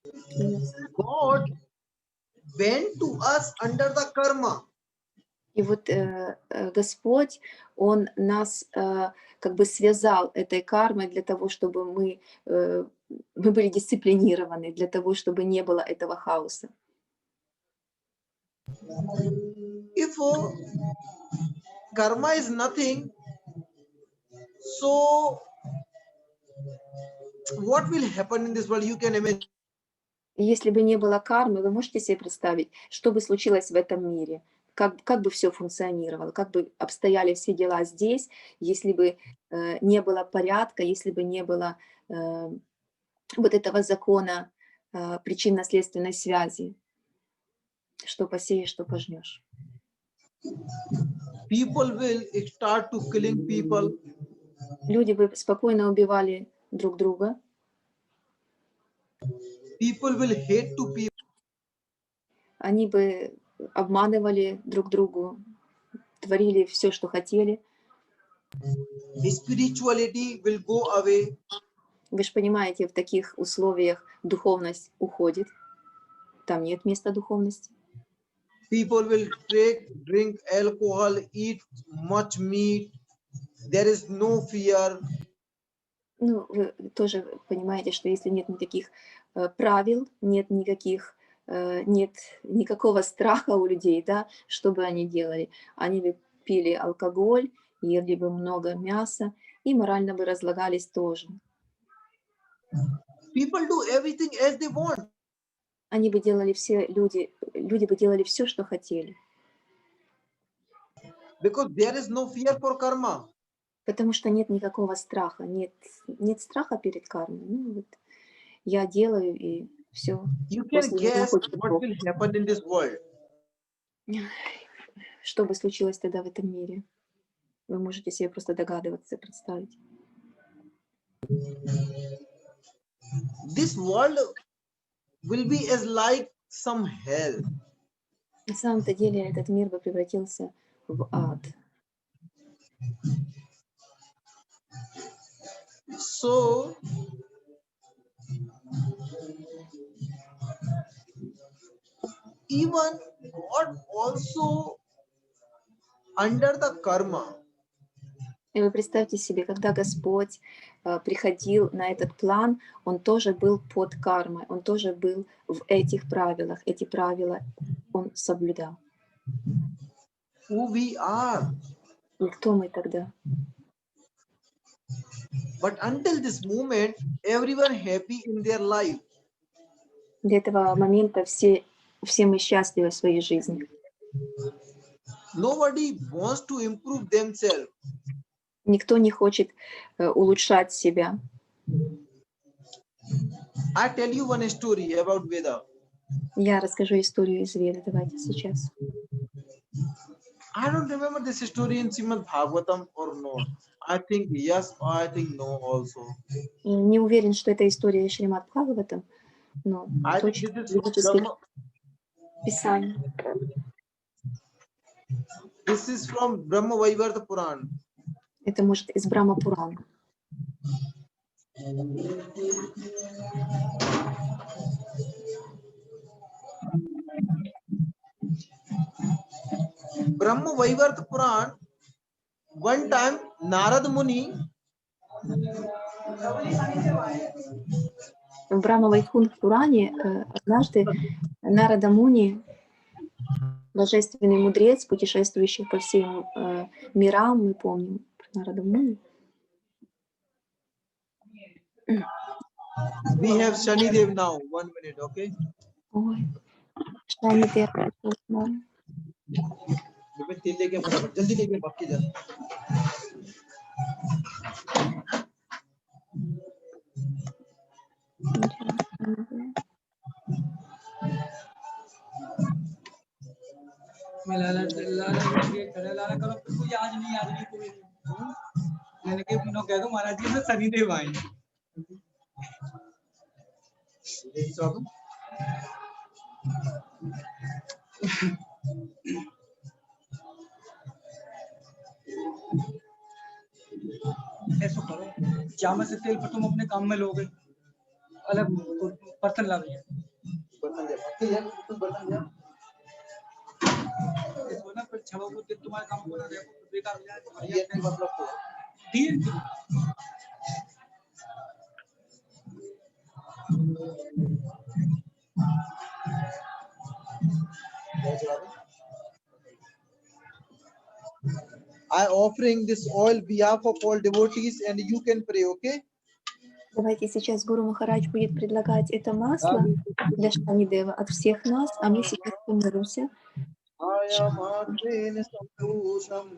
Yes. God bent to us under the karma. И вот Господь, Он нас как бы связал этой кармой для того, чтобы мы были дисциплинированы, для того, чтобы не было этого хаоса. If karma is nothing, so what will happen in this world? You can imagine. И если бы не было кармы, вы можете себе представить, что бы случилось в этом мире? Как бы все функционировало, как бы обстояли все дела здесь, если бы не было порядка, если бы не было вот этого закона причинно-следственной связи, что посеешь, что пожнешь. People will start to killing people. Люди бы спокойно убивали друг друга, People will hate to people. они бы обманывали друг другу, творили все, что хотели. Spirituality will go away. Вы же понимаете, в таких условиях духовность уходит, там нет места духовности. People will drink alcohol, eat much meat. There is no fear. Ну, вы тоже понимаете, что если нет никаких правил, нет никакого страха у людей, да, что бы они делали? Они бы пили алкоголь, ели бы много мяса и морально бы разлагались тоже. People do everything as they want. Они бы делали люди бы делали все, что хотели. Because there is no fear for karma. Потому что нет никакого страха, нет страха перед кармой. Ну, вот, я делаю, и все. You can guess what will happen in this world. Что бы случилось тогда в этом мире? Вы можете себе просто догадываться, представить. This world will be as like some hell. На самом-то деле этот мир бы превратился в ад. So even God also under the karma. И вы представьте себе, когда Господь приходил на этот план, Он тоже был под кармой, Он тоже был в этих правилах. Эти правила Он соблюдал. Who we are. И кто мы тогда? But until this moment, everyone happy in their life. До этого момента все мы счастливы в своей жизни. Nobody wants to improve themselves. Никто не хочет улучшать себя. I tell you one story about Veda. Я расскажу историю из Веды. Давайте сейчас. I don't remember this story in Srimad Bhagavatam or not. I think yes, or I think no also. Не уверен, что это история Шримад Бхагаватам, но I think точно this is ведических from писаний. This is from Brahma Vaivarta Puran. Это может из Брахма Пурана. Brahma Vaivarta Puran. One time, Narad Muni. В Брахма Вайкунтх Пуране однажды Нарада Муни, божественный мудрец, путешествующий по всем мирам, мы помним про Нарада Муни. We have Shani Dev now. 1 minute, okay? Ой, Шани Дев. जल्दी लेके बाकी जा मैंने कह दो महाराज जी में शनि देव आए चावल से तेल पर तुम अपने काम में लोगे अलग बर्तन ला रही है बर्तन दे, ठीक है, कुछ बर्तन दे। इसको ना फिर छवा को तुम्हारे काम को ना देखो बेकार हो जाए ये नहीं मतलब तो तीन I offering this oil behalf of all devotees and you can pray, okay? Давайте сейчас Гуру Махарадж будет предлагать это масло для Шанидева от всех нас, а мы сейчас помолимся. Aya matrin sampusham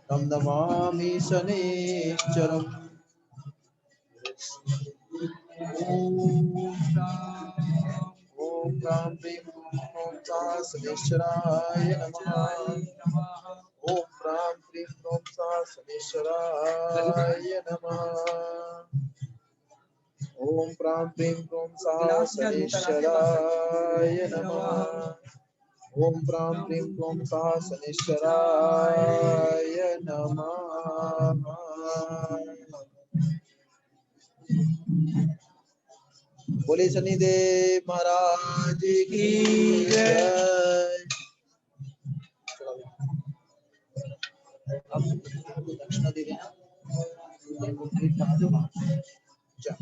tam namami shanishcharam. Om Ram Prim Om Sa Sanishwaraya Namaha. Om Ram Prim Om Sa Sanishwaraya Namaha. Om Ram Prim Om Sa Sanishwaraya Namaha. Om Ram Prim Om Sa Sanishwaraya Namaha. बोले शनिदेव महाराज की जय। अब दक्षिणा दे देना। जा।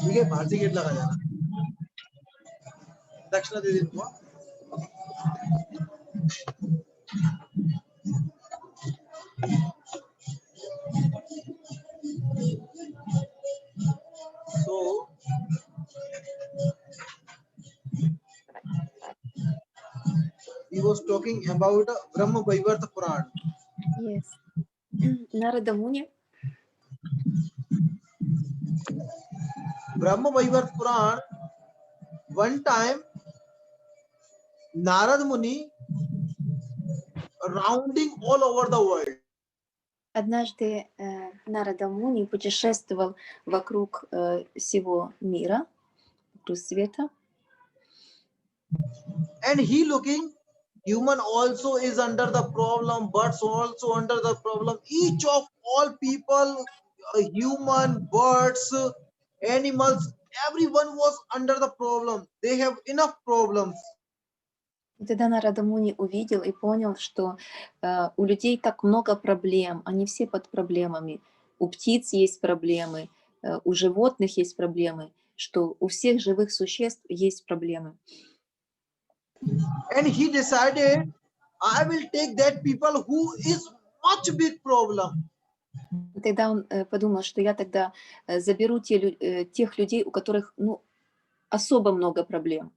ठीक है, बाहर से गेट लगा जाना। दक्षिणा दे देना। So he was talking about Brahma Vaivarta Puran. Yes. Нарада Муни Brahma Vaivarta Puran. One time, Narad Muni rounding all over the world. однажды Нарада Муни путешествовал вокруг всего мира, вокруг света, And he looking, human also is under the problem, birds also under the problem. Each of all people, human, birds, animals, everyone was under the problem. They have enough problems. И тогда Нарада Муни увидел и понял, что у людей так много проблем, они все под проблемами. У птиц есть проблемы, у животных есть проблемы, что у всех живых существ есть проблемы. And he decided, I will take that people who is much big problem. И тогда он подумал, что я тогда заберу тех людей, у которых особо много проблем.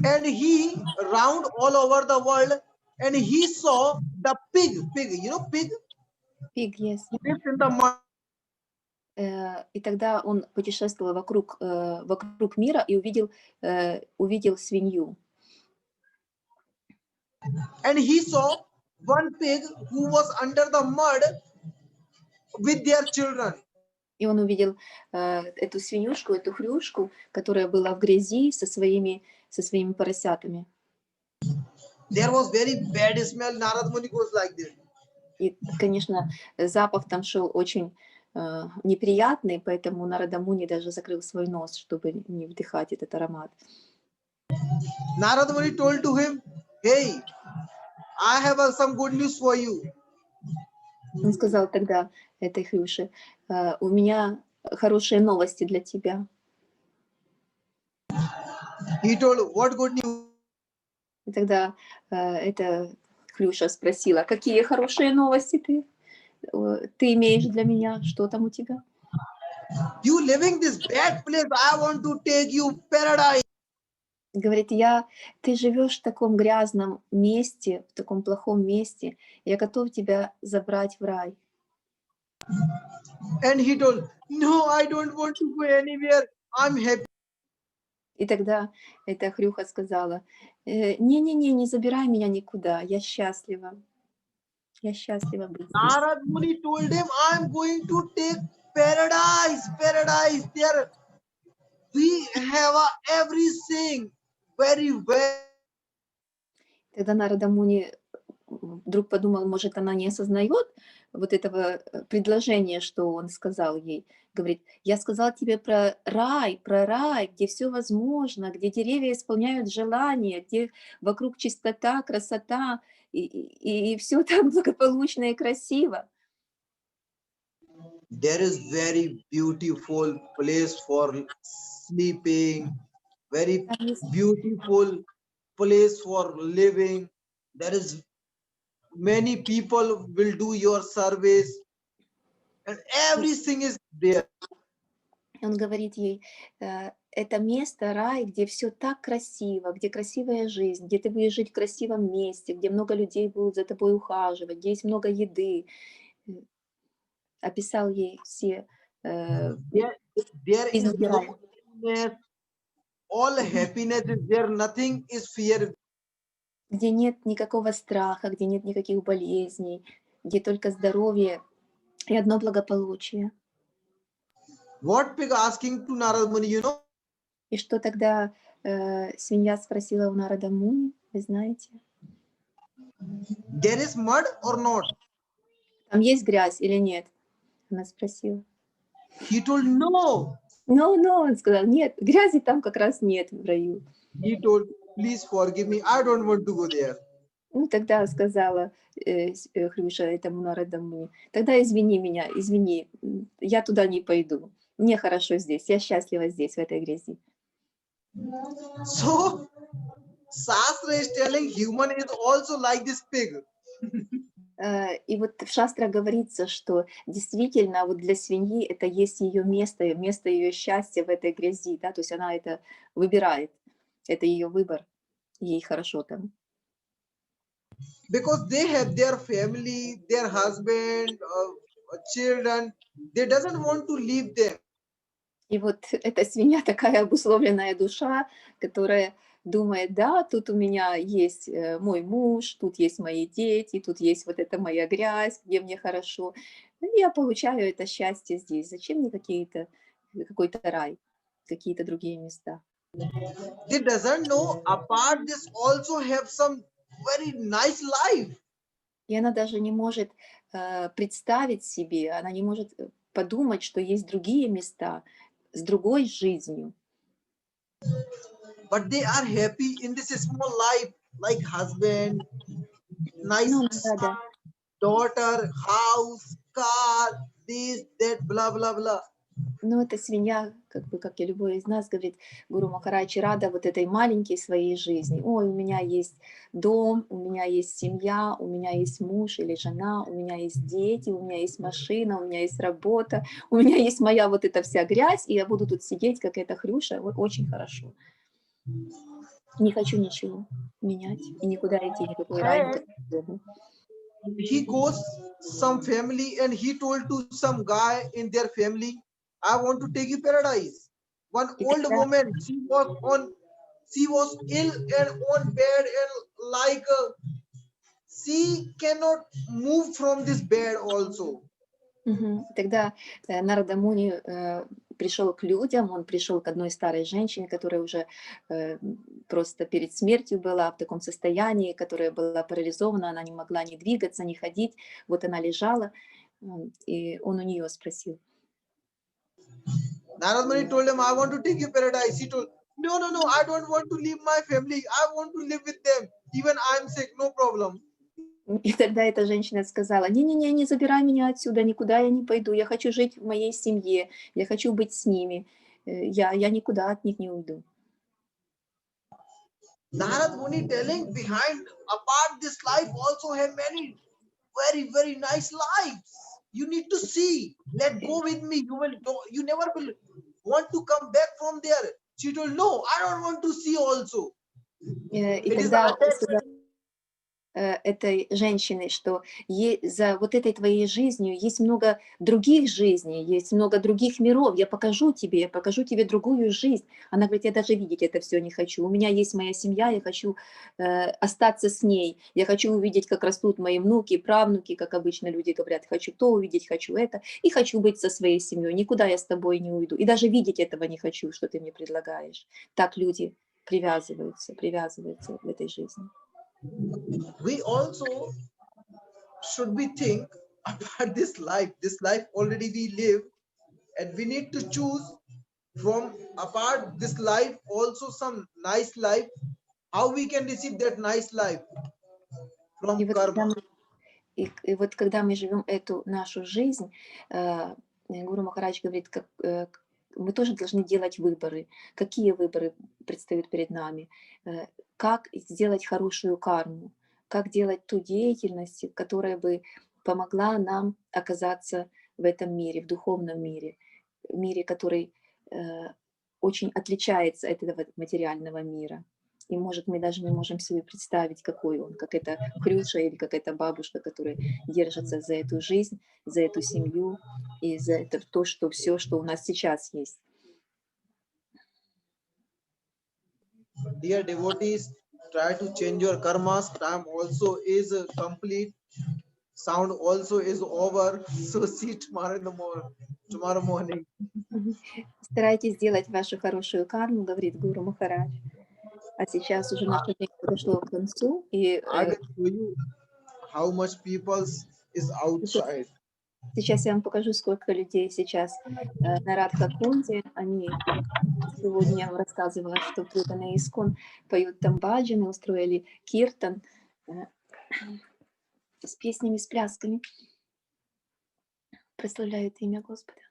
And he round all over the world and he saw the pig, you know pig? Pig, yes. He lives in the mud. И тогда он путешествовал вокруг мира и увидел свинью. And he saw one pig who was under the mud with their children. И он увидел эту свинюшку, эту хрюшку, которая была в грязи со своими поросятами. There was very bad smell. Narad Muni goes like this. И, конечно, запах там шел очень неприятный, поэтому Нарада Муни даже закрыл свой нос, чтобы не вдыхать этот аромат. Narad Muni told to him, hey, I have some good news for you. Он сказал тогда этой хрюше, у меня хорошие новости для тебя. He told, what good news? И тогда эта хрюша спросила, какие хорошие новости ты имеешь для меня, что там у тебя? You living this bad place, I want to take you paradise. Говорит, ты живешь в таком грязном месте, в таком плохом месте, я готов тебя забрать в рай. And he told, no, I don't want to go anywhere. I'm happy. И тогда эта хрюха сказала, не забирай меня никуда, я счастлива. Я счастлива быть здесь. Narad Muni told him, I'm going to take paradise, paradise. There we have everything very well. Тогда Нарада Муни вдруг подумал, может, она не осознает вот этого предложения, что он сказал ей. Говорит, я сказал тебе про рай, где все возможно, где деревья исполняют желания, где вокруг чистота, красота, и все так благополучно и красиво. There is very beautiful place for sleeping, very Там есть beautiful place for living. There is many people will do your service and everything is there. Он говорит ей, это место, рай, где все так красиво, где красивая жизнь, где ты будешь жить в красивом месте, где много людей будут за тобой ухаживать, где есть много еды. Описал ей все There is признаки no рая. happiness. All happiness is there. Nothing is fear. Где нет никакого страха, где нет никаких болезней, где только здоровье и одно благополучие. What pig asking to Narad Muni, you know? И что тогда свинья спросила у Нарада Муни, вы знаете? There is mud or not? Там есть грязь или нет? Она спросила. He told no. No, он сказал, нет, грязи там как раз нет в раю. He told, please forgive me. I don't want to go there. Ну, тогда сказала Хрюша этому Нарада Муни, тогда извини меня, извини, я туда не пойду. Мне хорошо здесь, я счастлива здесь, в этой грязи. So, Shastra is telling human is also like this pig. И вот в Шастрах говорится, что действительно вот для свиньи это есть ее место ее счастья в этой грязи, да, то есть она это выбирает, это ее выбор, ей хорошо там. Because they have their family, their husband, children. They doesn't want to leave them. И вот эта свинья такая обусловленная душа, которая думает, да, тут у меня есть мой муж, тут есть мои дети, тут есть вот эта моя грязь, где мне хорошо. Ну, я получаю это счастье здесь. Зачем мне какой-то рай, какие-то другие места? They doesn't know apart this also have some very nice life. И она даже не может представить себе, она не может подумать, что есть другие места с другой жизнью. But they are happy in this small life, like husband, nice Ну, да. daughter, house, car, this, that, blah, blah, blah. Но эта свинья, как и любой из нас, говорит, Гуру Махарадж, рада вот этой маленькой своей жизни. Ой, у меня есть дом, у меня есть семья, у меня есть муж или жена, у меня есть дети, у меня есть машина, у меня есть работа, у меня есть моя вот эта вся грязь, и я буду тут сидеть, как эта Хрюша, очень хорошо. Не хочу ничего менять и никуда идти, никакой рай, никакой. He goes some family and he told to some guy in their family, I want to take you paradise. One old woman, she was ill and on bed and like she cannot move from this bed also. Тогда Нарада Муни пришел к людям, он пришел к одной старой женщине, которая уже просто перед смертью была в таком состоянии, которая была парализована, она не могла ни двигаться, ни ходить. Вот она лежала, и он у нее спросил. Narad Muni told him, I want to take you paradise. He told, no, I don't want to leave my family. I want to live with them. Even I'm sick, no problem. И тогда эта женщина сказала, не забирай меня отсюда, никуда я не пойду, я хочу жить в моей семье, я хочу быть с ними, я никуда от них не уйду. Narad Muni telling behind, apart this life also have many very, very nice lives. You need to see. Let go with me. You never will want to come back from there. She told, no, I don't want to see also. И тогда этой женщины, что за вот этой твоей жизнью есть много других жизней, есть много других миров. Я покажу тебе другую жизнь. Она говорит, я даже видеть это все не хочу. У меня есть моя семья, я хочу остаться с ней. Я хочу увидеть, как растут мои внуки, правнуки, как обычно люди говорят. Хочу то увидеть, хочу это. И хочу быть со своей семьей. Никуда я с тобой не уйду. И даже видеть этого не хочу, что ты мне предлагаешь. Так люди привязываются в этой жизни. We also should be think about this life. This life already we live, and we need to choose from apart this life also some nice life. How we can receive that nice life И from вот когда karma? мы, и вот когда мы живем эту нашу жизнь, Гуру Махарадж говорит, мы тоже должны делать выборы. Какие выборы предстают перед нами? Как сделать хорошую карму? Как делать ту деятельность, которая бы помогла нам оказаться в этом мире, в духовном мире, который очень отличается от этого материального мира. И, может, мы даже не можем себе представить, какой он, как эта Хрюша или как эта бабушка, которая держится за эту жизнь, за эту семью и за это все, что у нас сейчас есть. Dear devotees, try to change your karmas. Time also is complete. Sound also is over. So see tomorrow morning. Старайтесь сделать вашу хорошую карму, говорит Гуру Махарадж. А сейчас уже наше время подошло к концу, и I will show you how much people is outside. сейчас я вам покажу, сколько людей сейчас на Радха-кунде. Они сегодня я вам рассказывала, что преданные Искон поют там баджаны, устроили киртан с песнями, с плясками. Прославляют имя Господа.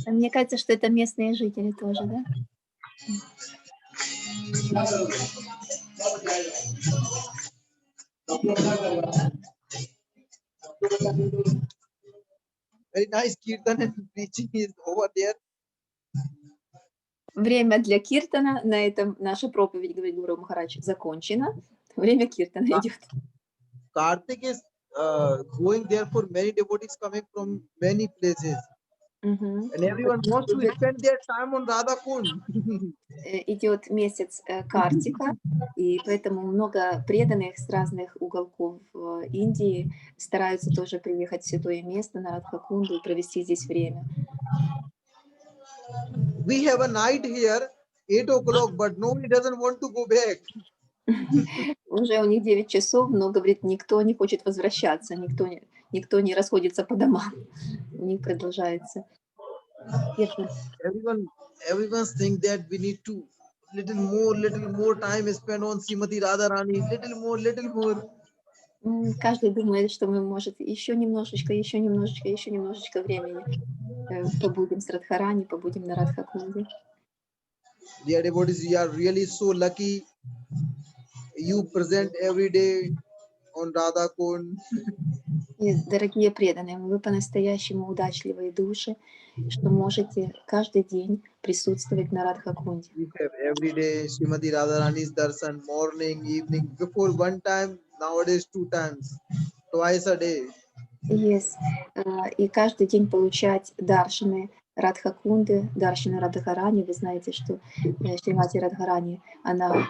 Мне кажется, что это местные жители тоже, да? Very nice kirtan and preaching is over there. Время для киртана, на этом наша проповедь, говорит Гуру Махарадж, закончена. Время киртана идет. Karthik is going there for many devotees coming from many places. And everyone wants to spend their time on Radha Kund. Идет месяц Картика, и поэтому много преданных с разных уголков Индии стараются тоже приехать в святое место на Радхакунду и провести здесь время. We have a night here, 8 o'clock, but nobody doesn't want to go back. Уже у них 9 часов, но, говорит, никто не хочет возвращаться, никто не расходится по домам. У них продолжается. Everyone think that we need to little more time spent on Srimati Radharani, little more. Каждый думает, что мы, может, еще немножечко времени побудем с Радхарани, побудем на Радхакунде. Dear devotees, you are really so lucky. You present every day on Radha Kund. И, дорогие преданные, вы по-настоящему удачливые души, что можете каждый день присутствовать на Радхакунде. We have every day Srimati Radharani's darshan, morning, evening. Before one time, nowadays 2 times, twice a day. Yes. И каждый день получать даршаны Радхакунды, даршаны Радхарани. Вы знаете, что Шримати Радхарани, она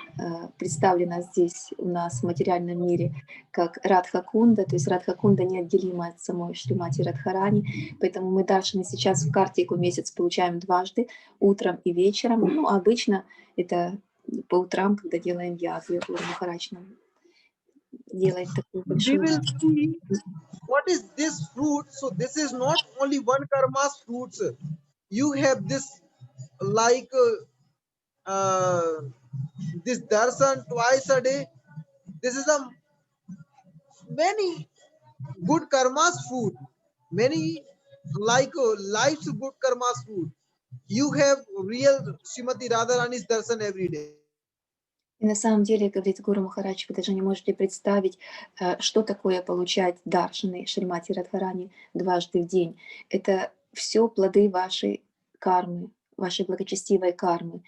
представлена здесь у нас в материальном мире как Радхакунда, то есть Радхакунда неотделима от самой Шримати Радхарани, поэтому мы даршаны сейчас в Картику месяц получаем дважды, утром и вечером. Ну, обычно это по утрам, когда делаем ягу, Гуру Махарадж нам делает такую We большую... will see what is this fruit. So this is not only one karma's fruits. You have this like this darshan twice a day. This is a many good karmas food. Many life's good karmas food. You have real Srimati Radharani's darshan every day. И на самом деле, говорит Гуру Махарадж, вы даже не можете представить, что такое получать даршаны Шримати Радхарани дважды в день. Это все плоды вашей кармы, вашей благочестивой кармы,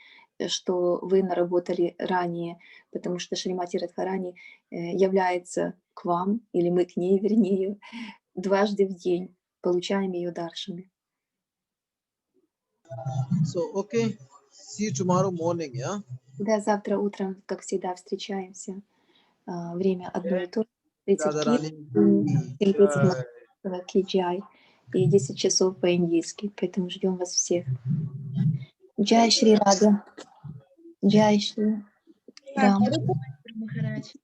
что вы наработали ранее, потому что Шримати Радхарани является к вам, или мы к ней, вернее, дважды в день получаем ее даршаны. So, okay. See you tomorrow morning, yeah? Да, завтра утром, как всегда, встречаемся. Время одно и то же. 30 Radharani. и 30 Москва, Киджай, и 10 часов по-индийски, поэтому ждем вас всех. Джай Шри Рада, Джай Шри Рам. Махарадж.